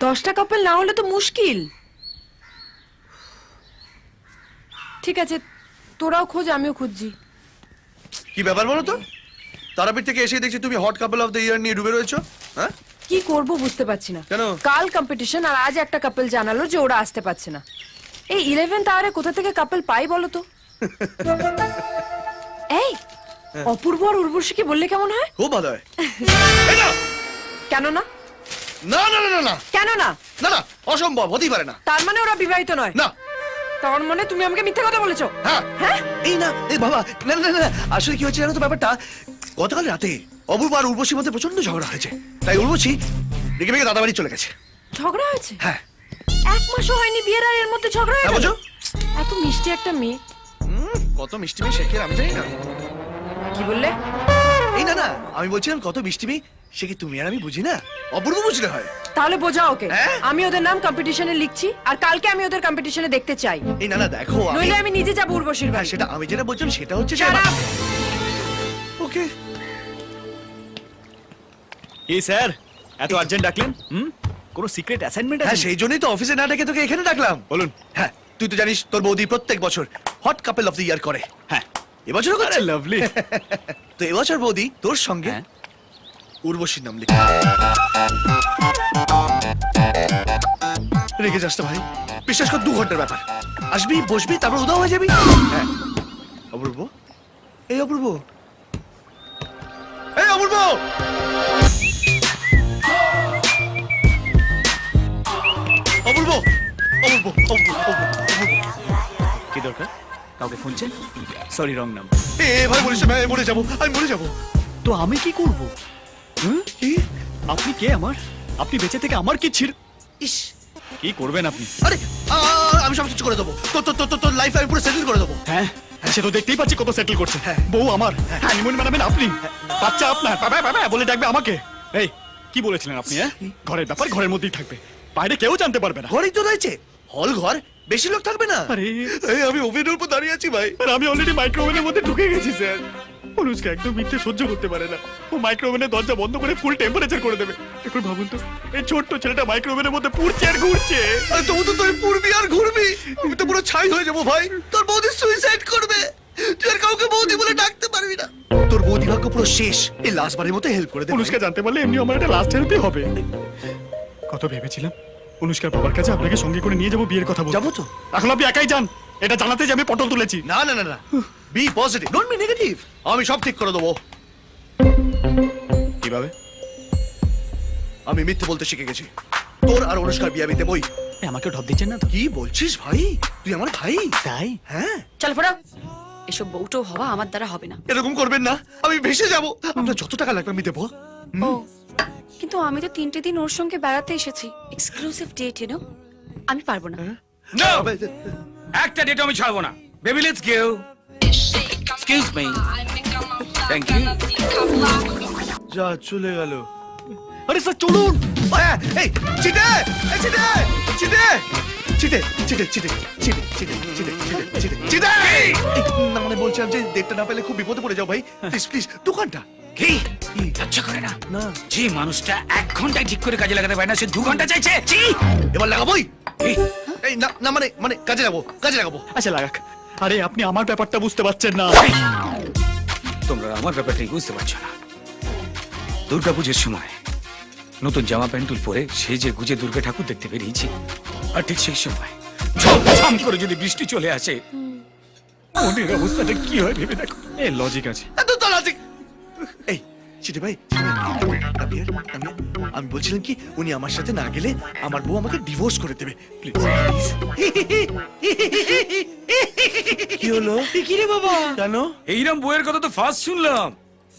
10টা কাপল না হলে তো মুশকিল। ঠিক আছে, তোরাও খোঁজ, আমিও খুঁজছি। কি ব্যাপার বলো তো? তারাপীঠ থেকে এসে দেখছি তুমি hot couple of the year নিয়ে ডুবে রয়েছো। হ্যাঁ, কি করব বুঝতে পারছি না। কেন? কাল কম্পিটিশন আর আজ একটা কাপল জানালো যে ওরা আসতে পারছে না। এই 11th আওয়ারে কোথা থেকে কাপল পাই বলো তো? এই অপূর্ব আর উর্বশীকে বললে কেমন হয়? খুব ভালো হয়। এই না! কেন না? না না না না না কেন না? না না, অসম্ভব, হতেই পারে না। তার মানে ওরা বিবাহিত নয়? না। তার মানে তুমি আমাকে মিথ্যা কথা বলেছো? হ্যাঁ হ্যাঁ? এই না, এই বাবা, না না না না, আসলে কি হয়েছে জানো তো ব্যাপারটা? গতকাল রাতে অপূর্ব আর উর্বশীর মধ্যে প্রচন্ড ঝগড়া হয়েছে, তাই উর্বশী রেগে মেগে দাদা বাড়ি চলে গেছে। ঝগড়া হয়েছে? হ্যাঁ। 1 মাসও হয়নি বিয়ের আর এর মধ্যে ঝগড়া হয়ে হ্যাঁ, গেল? বুঝো? এত মিষ্টি একটা মেয়ে। কত মিষ্টি মেয়ে সে কি আমি জানি না। কি বললে? এই না না, আমি বলছিলাম কত মিষ্টি মেয়ে সে কি তুমি আর আমি বুঝি না, অপূর্ব বুঝলে হয়। তাহলে বোঝাও ওকে। হ্যাঁ? আমি ওদের নাম কম্পিটিশনে লিখছি আর কালকে আমি ওদের কম্পিটিশনে দেখতে চাই। এই না না, দেখো নইলে আমি নিজে যাবো উর্বশীর হ্যাঁ, বাড়ি। সেটা আমি যেটা বলছিলাম সেটা হচ্ছে যে Shut up! ওকে। এই স্যার, এত আর্জেন্ট ডাকলেন? কোনো সিক্রেট অ্যাসাইনমেন্ট হ্যাঁ, আছে? সেই জন্যই তো অফিসে না ডেকে তোকে এখানে ডাকলাম। বলুন। হ্যাঁ, তুই তো জানিস তোর বৌদি প্রত্যেক বছর hot couple of the year করে। হ্যাঁ, এবছরও করছে। আরে লাভলি। তো এবছর বৌদি তোর সঙ্গে হ্যাঁ। উর্বশীর নাম লিখে। রেগে যাস না ভাই, বিশ্বাস কর 2 ঘন্টার ব্যাপার। আসবি, বসবি, তারপর উদাও হয়ে যাবি। হ্যাঁ। অপূর্ব, এই অপূর্ব, এই অপূর্ব, অপূর্ব, অপূর্ব, অপূর্ব, অপূর্ব। কি দরকার? কাউকে ফোনছেন? সরি, রং নাম। এ ভাই বলিস না, আমি মরে যাবো, আমি মরে যাবো। তো আমি কি করব? কি? আপনি কে আমার? আপনি বেঁচে থেকে আমার কি ছিল? ইস, কি করবেন আপনি? আরে আমি সব কিছু করে দেবো, তোর লাইফ আমি পুরো সেটেল করে দেবো। হ্যাঁ, সে তো দেখতেই পাচ্ছি কত সেটেল করছে। হ্যাঁ। বউ আমার, হানিমুন বানাবেন আপনি, বাচ্চা আপনার, বাবা বাবা বলে ডাকবে আমাকে। এই কি বলেছিলেন আপনি? হ্যাঁ, ঘরের ব্যাপার ঘরের মধ্যেই থাকবে, বাইরে কেউ জানতে পারবে না। ঘরেই তো রয়েছে, হল ঘর, বেশি লোক থাকবে না। আরে এই আমি ওভেনের উপর দাঁড়িয়ে আছি ভাই। আর আমি অলরেডি মাইক্রোওভেনের মধ্যে ঢুকে গেছি স্যার। অনুষ্কা একদম মিথ্যে সহ্য করতে পারে না। ও মাইক্রোওভেনের দরজা বন্ধ করে ফুল টেম্পারেচার করে দেবে। এখন ভাবুন তো, এই ছোট্ট ছেলেটা মাইক্রোওভেনের মধ্যে পুড়ছে আর ঘুরছে। আরে তবু তো তুই পুড়বি আর ঘুরবি, আমি তো পুরো ছাই হয়ে যাবো ভাই। তোর বৌদি সুইসাইড করবে, তুই আর কাউকে বৌদি বলে ডাকতে পারবি না। তোর বৌদি ভাগ্য পুরো শেষ, এই লাস্ট বারের মতো হেল্প করে দে। অনুষ্কা জানতে পারলে এমনি আমার একটা লাস্ট হেল্পই হবে। কত ভেবেছিলাম অনুষ্কার বাবার কাছে আপনাকে সঙ্গে করে নিয়ে যাবো বিয়ের কথা বলতে। যাবো তো। এখন আপনি একাই যান, এটা জানাতে যে আমি পটল তুলেছি। না না না না, be positive, don't be negative. আমি সব ঠিক করে দেবো। কিভাবে? আমি মিথ্যে বলতে শিখে গেছি। তোর আর অনুষ্কার বিয়ে আমি দেবই। আমাকে ঢপ দিচ্ছেন না তো? কি বলছিস ভাই, তুই আমার ভাই। তাই? হ্যাঁ, চল পড়া, এসব বউটো হওয়া আমার দ্বারা হবে না। এরকম করবেন না, আমি ভেসে যাবো। আপনার যত টাকা লাগবে আমি দেবো। ও কিন্তু আমি তো 3টে দিন ওর সঙ্গে বেড়াতে এসেছি, এক্সক্লুসিভ ডেট ইউ নো, আমি পারবো না। নো, একটা ডেট আমি ছাড়বো না। Baby let's go. Excuse me, thank you. যা চলে গেল। আরে স্যার চলুন। এই চিটে, এই চিটে, চিটে, চিটে, চিটে, চিটে, চিটে, চিটে, চিটে, চিটে, চিটে, চিটে। না মানে বলছিলাম যে ডেটটা না পেলে খুব বিপদে পড়ে যাও ভাই। প্লিজ প্লিজ, দোকানটা। কি লজ্জা করে না? না, যে মানুষটা 1 ঘন্টায় ঠিক করে কাজে লাগাতে পারে না, সে 2 ঘন্টা চাইছে। ছি! এবার লাগাবোই। এই, এই না না মানে কাজে লাগাবো, কাজে লাগাবো। আচ্ছা লাগাক। আরে আপনি আমার ব্যাপারটা বুঝতে পারছেন না। এই, তোমরা আমার ব্যাপারটাই বুঝতে পারছো না। দুর্গাপুজোর সময় নতুন জামা প্যান্টুল পরে সেজে গুজে দুর্গা ঠাকুর দেখতে বেরিয়েছি, আর ঠিক সেই সময় ঝমঝম করে যদি বৃষ্টি চলে আসে, মনের অবস্থাটা কি হয় ভেবে দেখো। এ লজিক আছে। এত তাড়াতাড়ি। এই চিটে ভাই, আমি বলছিলাম কি, উনি আমার সাথে না গেলে আমার বউ আমাকে ডিভোর্স করে দেবে। প্লিজ কি হলো? কি রে বাবা? কেন? এইরকম বউয়ের কথা তো ফার্স্ট শুনলাম।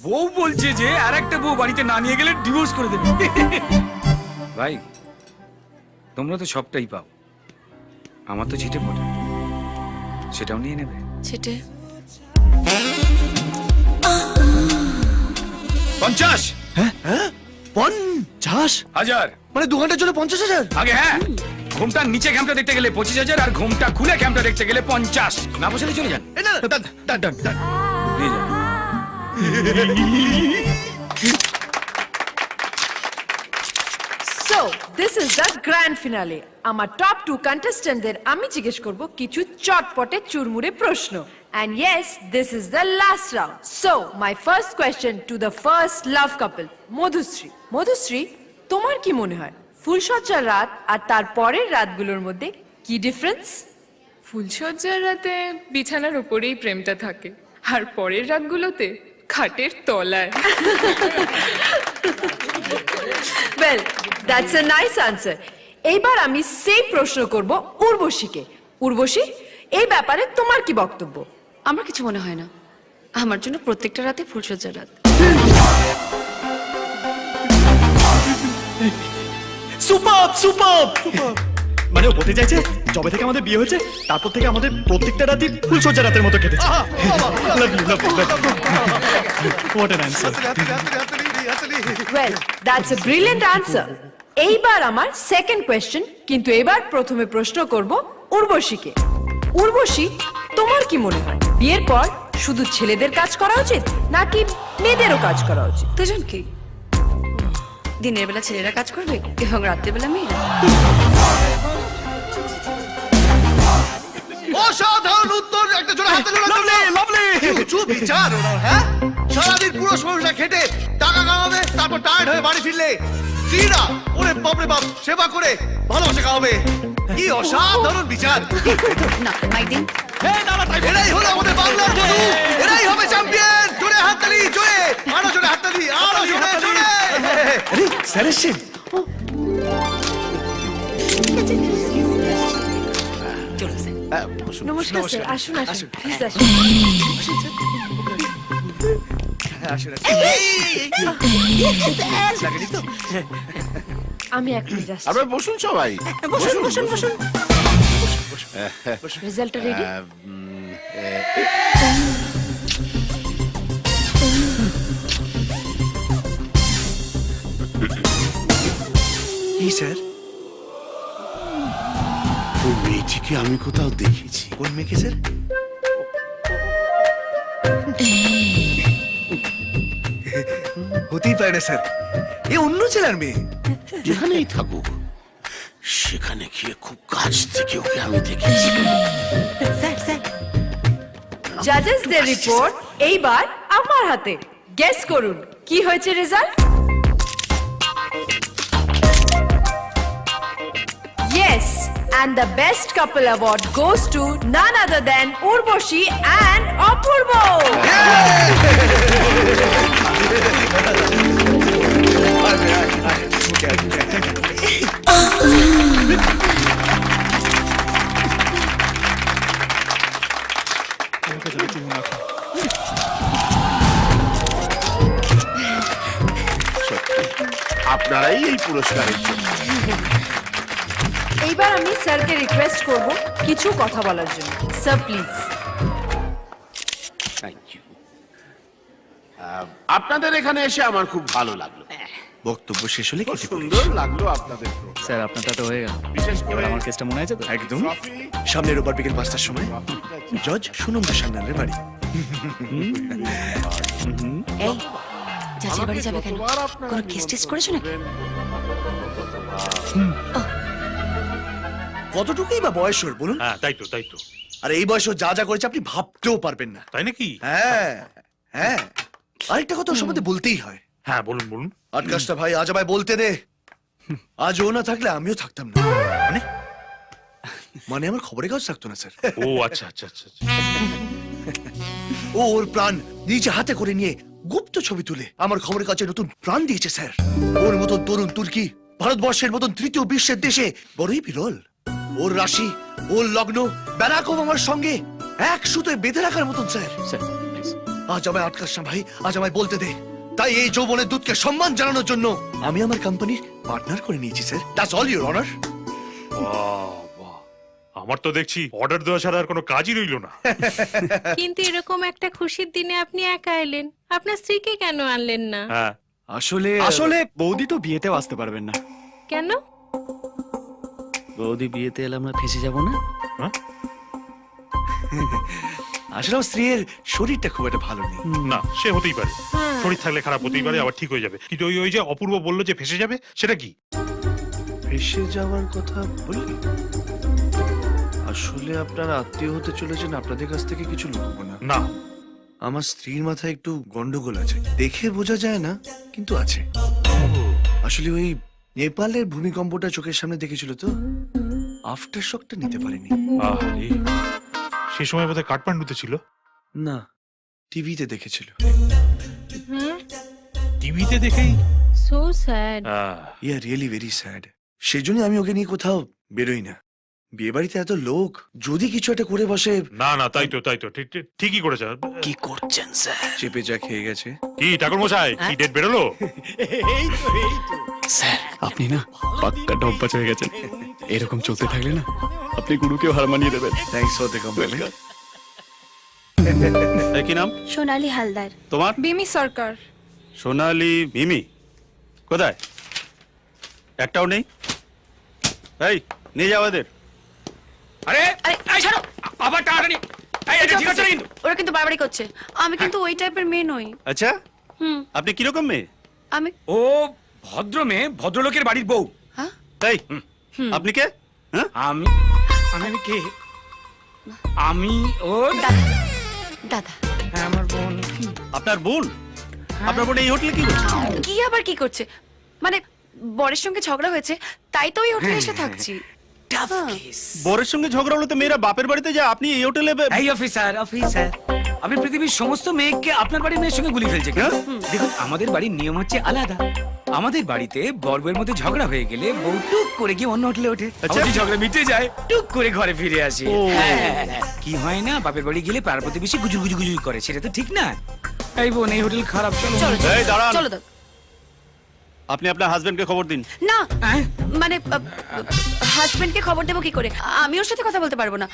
বউ বলছে যে আর একটা বউ বাড়িতে না নিয়ে গেলে ডিভোর্স করে দেবে। ভাই তোমরা তো সবটাই পাও, আমার তো ছিটে পড়ে, সেটাও নিয়ে নেবে। ছেটে 50 হ্যাঁ 50 হাজার, মানে 2 ঘন্টার জন্য 50,000? আগে হ্যাঁ, ঘুমটার নিচে ঘ্যামটা দেখতে গেলে 25,000, আর ঘুমটা খুলে ঘ্যামটা দেখতে গেলে 50। না বসলে চলে যান, এই না ডান নিয়ে যান। So this is the grand finale. আমার টপ 2 কন্টেস্ট্যান্টদের আমি জিজ্ঞেস করব কিছু চটপটে চুরমুরে প্রশ্ন। And yes, this is the last round. So, my first question to the first love couple, Madhushree. Madhushree, তোমার কি মনে হয় ফুলসজ্জার রাত আর তার পরের রাতগুলোর মধ্যে কি ডিফারেন্স? ফুলসজ্জার রাতে বিছানার উপরেই প্রেমটা থাকে, আর পরের রাতগুলোতে খাটের তলায়। Well, that's a nice answer. এইবার আমি সেই প্রশ্ন করব উর্বশীকে। উর্বশী, এই ব্যাপারে তোমার কি বক্তব্য? আমার কিছু মনে হয় না, আমার জন্য প্রত্যেকটা রাতে ফুলসজ্জার রাত। সুপার সুপার মানে ও বলতে চাইছে যবে থেকে আমাদের বিয়ে হয়েছে তারপর থেকে আমাদের প্রত্যেকটা রাতই ফুলসজ্জা রাতের মতো কেটেছে। Love you love you what an answer. Well, that's a brilliant answer. এইবার আমার সেকেন্ড কোয়েশ্চেন, কিন্তু এবার প্রথমে প্রশ্ন করব উর্বশীকে। উর্বশী, তোমার কি মনে হয় বিয়ের পর শুধু ছেলেদের কাজ করা উচিত নাকি মেয়েদেরও কাজ করা উচিত? দুজনকে, দিনের বেলা ছেলেরা কাজ করবে এবং রাতের বেলা মেয়েরা। অসাধারণ উত্তর, একটা জোরে হাতে লাভলি লাভলি। চুপ বিচার ওনার, হ্যাঁ? সারাদিন পুরো শরীরটা খেটে টাকা কামাবে, তারপর টায়ার্ড হয়ে বাড়ি ফিরলে স্ত্রীরা ওরে বাপরে বাপ সেবা করে ভালোবাসা খাওয়াবে। কি অসাধারণ বিচার! না মাইদিন, এরাই হলো আমাদের বাংলার বধূ, এরাই হবে চ্যাম্পিয়ন। জোরে হাততালি, জোরে আরো জোরে হাততালি, আরো জোরে জোরে। আরে স্যার এসেছেন। চলুন স্যার। নমস্কার স্যার, আসুন আসুন, প্লিজ আসুন। আমি এক মিনিট আসছি। আপনারা বসুন সবাই। বসুন বসুন বসুন। রেজাল্টটা রেডি? কি স্যার? ওই মেয়েটিকে আমি কোথাও দেখেছি। কোন মেয়েকে স্যার? হতেই পারে না স্যার, এ অন্য জেলার মেয়ে। যেখানেই থাকুক সেখানে গিয়ে খুব কাছ থেকে ওকে আমি দেখেছি। জাজেসদের রিপোর্ট এইবার আমার হাতে। গেস করুন কি হয়েছে result? Yes, and the best couple award goes to none other than Urvashi and Apurvo. আপনারাই এই পুরস্কারের জন্য। এইবার আমি স্যারকে রিকোয়েস্ট করব কিছু কথা বলার জন্য। Sir please. Thank you. আপনাদের এখানে এসে আমার খুব ভালো লাগলো। বক্তব্য শেষ হলে খুব সুন্দর লাগলো আপনাদের স্যার আপনারটা তো হয়ে গেল। বিশেষ করে আমার কেসটা মনে আছে তো? একদম। সামনের রোববার বিকেল 5টার সময় জজ সুনন্দ সান্যালের বাড়ি। এই চাচির বাড়ি যাবে কেন? কোনো কেস টেস্ট করেছো নাকি? কতটুকুই বা বয়স ওর বলুন? হ্যাঁ তাই তো তাই তো। আর এই বয়সে ও যা যা করেছে আপনি ভাবতেও পারবেন না। তাই নাকি? হ্যাঁ হ্যাঁ, আরেকটা কথা ওর সম্বন্ধে বলতেই হয়। হ্যাঁ বলুন বলুন। আটকাশটা ভাই আজ আমায় বলতে দে। আজ ও না থাকলে আমিও থাকতাম না। মানে? মানে আমার খবরের কাগজ থাকতো না স্যার। ও আচ্ছা আচ্ছা আচ্ছা। ও ওর প্রাণ নিজে হাতে করে নিয়ে গুপ্ত ছবি তুলে আমার খবরের কাছে নতুন প্রাণ দিয়েছে স্যার। ওর মতন তরুণ তুর্কি ভারতবর্ষের মতন তৃতীয় বিশ্বের দেশে বড়ই বিরল। ওর রাশি, ওর লগ্ন ব্যারাক ওবামার সঙ্গে এক সুতোয় বেঁধে রাখার মতন স্যার। আজ আমায় আটকাস না ভাই, আজ আমায় বলতে দে। তাই এই যৌবনের দূতকে সম্মান জানানোর জন্য আমি আমার কোম্পানির পার্টনার করে নিয়েছি sir. That's all your honour. আমার তো দেখছি অর্ডার দেওয়া ছাড়া আর কোনো কাজই রইলো না। কিন্তু এরকম একটা খুশির দিনে আপনি একা এলেন, আপনার স্ত্রীকে কেন আনলেন না? হ্যাঁ আসলে বৌদি তো বিয়েতেও আসতে পারবেন না। কেন? বৌদি বিয়েতে এলে আমরা ফেঁসে যাব না? আসলে আমার স্ত্রীর শরীরটা খুব একটা ভালো নেই। না সে হতেই পারে, শরীর থাকলে খারাপ হতেই পারে, আবার ঠিক হয়ে যাবে। কিন্তু ওই ওই যে অপূর্ব বললো যে ফেসে যাবে, সেটা কি? ফেসে যাওয়ার কথা বললি? আসলে আপনারা আত্মীয় হতে চলেছেন, আপনাদের কাছ থেকে কিছু লুকবো না। না আমার স্ত্রীর মাথায় একটু গন্ডগোল আছে, দেখে বোঝা যায় না কিন্তু আছে। আসলে ওই নেপালের ভূমিকম্পটা চোখের সামনে দেখেছিল তো, আফটার শকটা নিতে পারেনি। আরে সে সময় বোধহয় কাঠমান্ডুতে ছিল। না, টিভিতে দেখেছিল। টিভিতে দেখেই সো স্যাড। ইয়া রিয়েলি ভেরি স্যাড। সেই জন্য আমি ওকে নিয়ে কোথাও বেরোই না। বিয়ে বাড়িতে এত লোক, যদি কিছু একটা করে বসে। না না, তাই তো ঠিকই করেছে। কি করছেন স্যার? চেপে যা খেয়ে গেছে। কি ঠাকুর মশাই, কি ডেট বেরোলো? স্যার আপনি না পাক্কা ডব্বাচ হয়ে গেছেন। এরকম চলতে থাকলে না আপনি গুরুকেও হার মানিয়ে দেবেন। Thanks for the compliment. কি নাম? সোনালি হালদার। তোমার? বিমি সরকার। সোনালি মিমি কোথায়? একটাও নেই। এই নিয়ে যাও এদের। আরে আরে ছাড়ো, আবার টানাটানি। এই, এটা ঠিক আছে না কিন্তু। ওরা কিন্তু বারবারই করছে। আমি কিন্তু ওই টাইপের মেয়ে নই। আচ্ছা, হুম, আপনি কিরকম মেয়ে? আমি ও ভদ্র মেয়ে, ভদ্রলোকের বাড়ির বউ। হ্যাঁ এই আপনি কে? হ্যাঁ, আমি আমি আমি কে? আমি ও দাদা। দাদা হ্যাঁ, আমার বোন। আপনার বোন? আপনার বোন এই হোটেলে কি করছে? কি আবার কি করছে? মানে বরের সঙ্গে ঝগড়া হয়েছে, তাই তো ওই হোটেলে এসে থাকছি। হ্যাঁ। বরের সঙ্গে ঝগড়া হলে তো মেয়েরা বাপের বাড়িতে যায়, আপনি এই হোটেলে এই অফিসার আপনি পৃথিবীর সমস্ত মেয়েকে আপনার বাড়ির মেয়ের সঙ্গে গুলি ফেলছে কেন? দেখুন, আমাদের বাড়ির নিয়ম হচ্ছে আলাদা। আমাদের বাড়িতে বর্বের মধ্যে ঝগড়া হয়ে গেলে বউ টুক করে গিয়ে অন্য হোটেলে ওঠে। আচ্ছা। যদি ঝগড়া মিটে যায় টুক করে ঘরে ফিরে আসে। হ্যাঁ, কি হয় না, বাপের বাড়ি গেলে পাড়ার প্রতিবেশী গুজুর গুজুর গুজুর করে, সেটা তো ঠিক না। এই বোন, এই হোটেল খারাপ। চলো চলো এই দাঁড়ান, চলো দাদা। আপনি আপনার হাজবেন্ডকে খবর দিন। না হ্যাঁ? মানে হাজবেন্ডকে খবর দেবো কি করে? আমি ওর সাথে কথা বলতে পারবো না,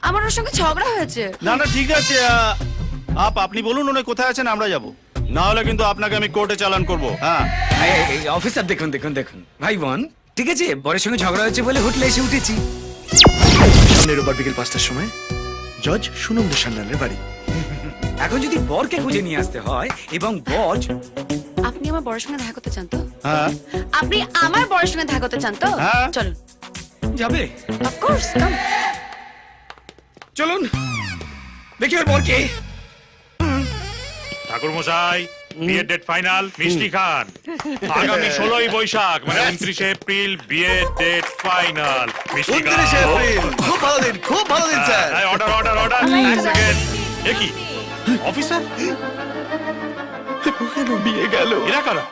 আমার ওর সঙ্গে ঝগড়া হয়েছে। না না ঠিক আছে, আপনি বলুন উনি কোথায় আছেন, আমরা যাব। না হলে কিন্তু আপনাকে আমি কোর্টে চালান করব। হ্যাঁ এই অফিসার, দেখুন ভাই বোন, ঠিক আছে, বরের সঙ্গে ঝগড়া হয়েছে বলে হোটেলে এসে উঠেছি। সামনের রোববার বিকেল 5টার সময় জজ সুনন্দ সান্যালের বাড়ি। এখন যদি বরকে খুঁজে নিয়ে আসতে হয় এবং বর আপনি আমার বরের সঙ্গে দেখা করতে চান তো? হ্যাঁ আপনি আমার বরের সঙ্গে দেখা করতে চান তো? হ্যাঁ। চলুন। যাবে, অফকোর্স, কাম। চলুন দেখি ওর বরকে। ঠাকুর মশাই, বিয়ের ডেট ফাইনাল। মিষ্টি খান। আগামী 16ই বৈশাখ মানে 29শে এপ্রিল বিয়ের ডেট ফাইনাল। মিষ্টি খান। 29শে এপ্রিল। খুব ভালো দিন, খুব ভালো দিন স্যার। অর্ডার। এক সেকেন্ড। কি অফিসার? বিয়ে গেল। এরা কারা?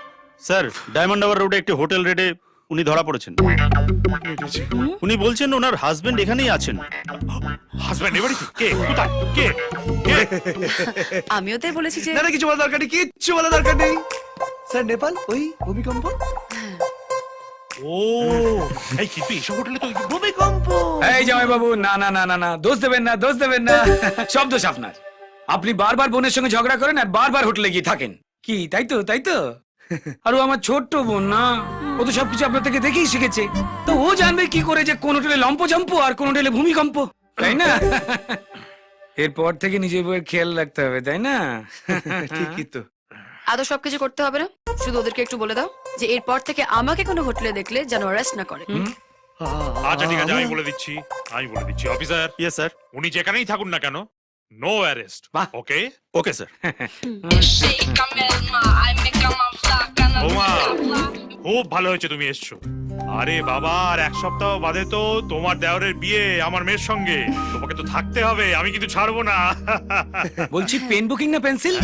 স্যার, ডায়মন্ড টাওয়ার রোডে একটি হোটেল রেডে উনি ধরা পড়েছেন। উনি বলছেন ওনার হাজবেন্ড এখানেই আছেন। হাজবেন্ড এবারে কে? কোথায়? কে? আমিও তাই বলেছি যে না না, কিছু বলার দরকার নেই, কিচ্ছু বলার দরকার নেই। স্যার, নেপাল ওই ভূমিকম্প। ও এই কিন্তু এইসব হোটেলে তো ভূমিকম্প। এই জামাই বাবু, না দোষ দেবেন না সব দোষ আপনার। আপনি বারবার বোনের সঙ্গে ঝগড়া করেন আর বারবার হোটেলে গিয়ে থাকেন। কি তাই তো? আর ও আমার ছোট্ট বোন না, ও তো সবকিছু আপনার থেকে দেখেই শিখেছে। তো ও জানবে কি করে যে কোন হোটেলে লম্পজম্প আর কোন হোটেলে ভূমিকম্প, তাই না? এরপর থেকে নিজের বউয়ের খেয়াল রাখতে হবে, তাই না? ঠিকই তো। আদৌ সবকিছু করতে হবে না, শুধু ওদেরকে একটু বলে দাও যে এরপর থেকে আমাকে কোনো হোটেলে দেখলে যেন অ্যারেস্ট না করে। আচ্ছা ঠিক আছে, আমি বলে দিচ্ছি অফিসার। Yes sir. উনি যেখানেই থাকুন না কেন, নো অ্যারেস্ট। বাহ। ওকে ওকে স্যার। বৌমা, খুব ভালো হয়েছে তুমি এসছো। আরে বাবা, আর এক সপ্তাহ বাদে তো তোমার দেওরের বিয়ে আমার মেয়ের সঙ্গে। তোমাকে তো থাকতে হবে, আমি কিন্তু ছাড়বো না। বলছি পেন বুকিং না পেন্সিল?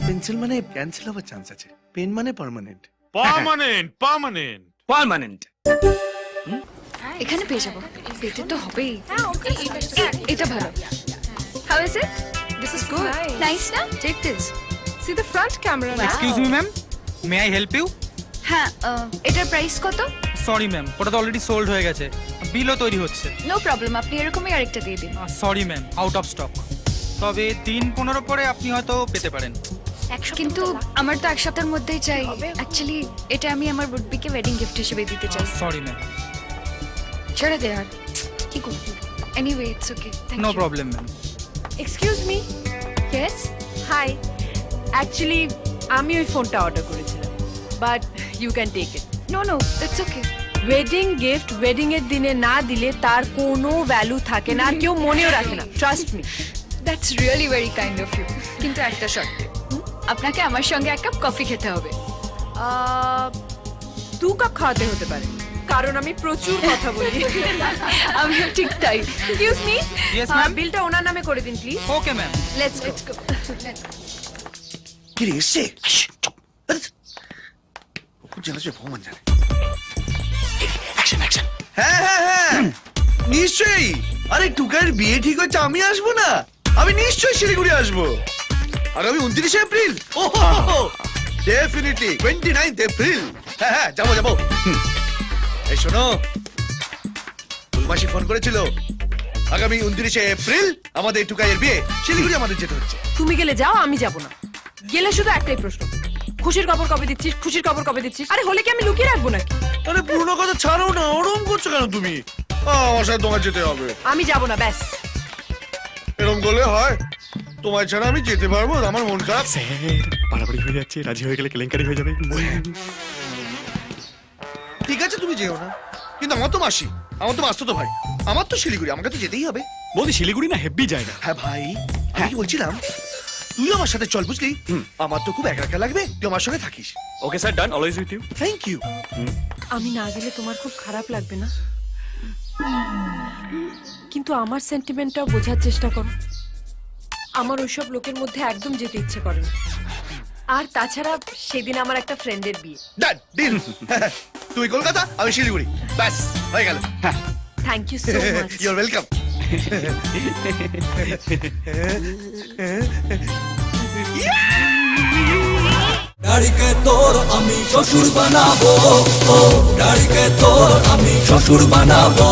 পেন্সিল মানে ক্যান্সেল হওয়ার চান্স আছে, পেন মানে পার্মানেন্ট। পার্মানেন্ট। এখানে পেয়ে যাবো, পেতে তো হবেই। এটা ভালো। How is it? This is good. Nice না? Take this. See the front camera now. Excuse me ma'am, may I help you? হ্যাঁ, এটার প্রাইস কত? সরি ম্যাম, ওটা তো অলরেডি সোল্ড হয়ে গেছে, বিলও তৈরি হচ্ছে। নো প্রবলেম, আপনি এরকমই আরেকটা দিয়ে দিন। Sorry ma'am, out of stock. তবে 3-15 পরে আপনি হয়তো পেতে পারেন। কিন্তু আমার তো এক সপ্তাহের মধ্যেই চাই। অ্যাকচুয়ালি এটা আমি আমার উডবিকে ওয়েডিং গিফট হিসেবে দিতে চাই। Sorry ma'am. ছেড়ে দে আর কি করব। Anyway it's okay, no problem ma'am. Excuse me. Yes. Hi, actually আমি ওই ফোনটা অর্ডার করেছিলাম, but you can take it. No it's okay. Wedding gift wedding এর দিনে না দিলে তার কোনো ভ্যালু থাকে না আর কেউ মনেও রাখে না, trust me. That's really very kind of you, কিন্তু একটা শর্তে, আপনাকে আমার সঙ্গে এক কাপ কফি খেতে হবে। 2 কাপ খাওয়াতে হতে পারে, কারণ আমি প্রচুর কথা বলি। আমিও ঠিক তাই। এক্সকিউজ মি, বিলটা ওনার নামে করে দিন please. Okay ma'am. Let's go. কি রে এসছে? জানা সে ভগবান জানে। অ্যাকশন অ্যাকশন হ্যাঁ হ্যাঁ হ্যাঁ নিশ্চয়ই। আরে টুকাইয়ের বিয়ে ঠিক হচ্ছে, আমি আসবো না? আমি নিশ্চয়ই শিলিগুড়ি আসবো। আর আমি 29 এপ্রিল, ডেফিনেটলি 29 এপ্রিল। হ্যাঁ হ্যাঁ যাবো যাবো। এই শোনো, ফুলমাসি ফোন করেছিল, আগামী 29 এপ্রিল আমাদের টুকাইয়ের বিয়ে, শিলিগুড়ি আমাদের যেতে হচ্ছে। তুমি গেলে যাও, আমি যাব না। গেলে শুধু একটাই প্রশ্ন, খুশির খবর কবে দিচ্ছিস, খুশির খবর কবে দিচ্ছিস? আরে হলে কি আমি লুকিয়ে রাখবো নাকি? আরে পুরনো কথা ছাড়ো না, ওরম করছো কেন তুমি? আমার সাথে তোমার যেতে হবে। আমি যাব না, ব্যাস। এরকম করলে হয়? তোমার ছাড়া আমি যেতে পারবো? আমার মন খারাপ। স্যার বাড়াবাড়ি হয়ে যাচ্ছে, রাজি হয়ে গেলে কেলেঙ্কারি হয়ে যাবে। ঠিক আছে তুমি যেও না, কিন্তু আমার তো মাসি, আমার তো মাসতো ভাই, আমার তো শিলিগুড়ি, আমাকে তো যেতেই হবে। বলছি শিলিগুড়ি না হেব্বি জায়গা। হ্যাঁ ভাই, আমি কি বলছিলাম, তুই আমার সাথে চল, বুঝলি? আমার তো খুব একা একা লাগবে, তুই আমার সঙ্গে থাকিস। Okay sir, done, always with you. Thank you. আমি না গেলে তোমার খুব খারাপ লাগবে না? কিন্তু আমার সেন্টিমেন্টটাও বোঝার চেষ্টা করো। আমার ওইসব লোকের মধ্যে একদম যেতে ইচ্ছে করে না। আর তাছাড়া সেদিন আমার একটা ফ্রেন্ডের বিয়ে। Done deal. তুই কলকাতা, আমি শিলিগুড়ি, ব্যাস হয়ে গেল। Thank you so much. You are welcome. ডাড়িকে তোর আমি শ্বশুর বানাবো, ও ডাড়িকে তোর আমি শ্বশুর বানাবো।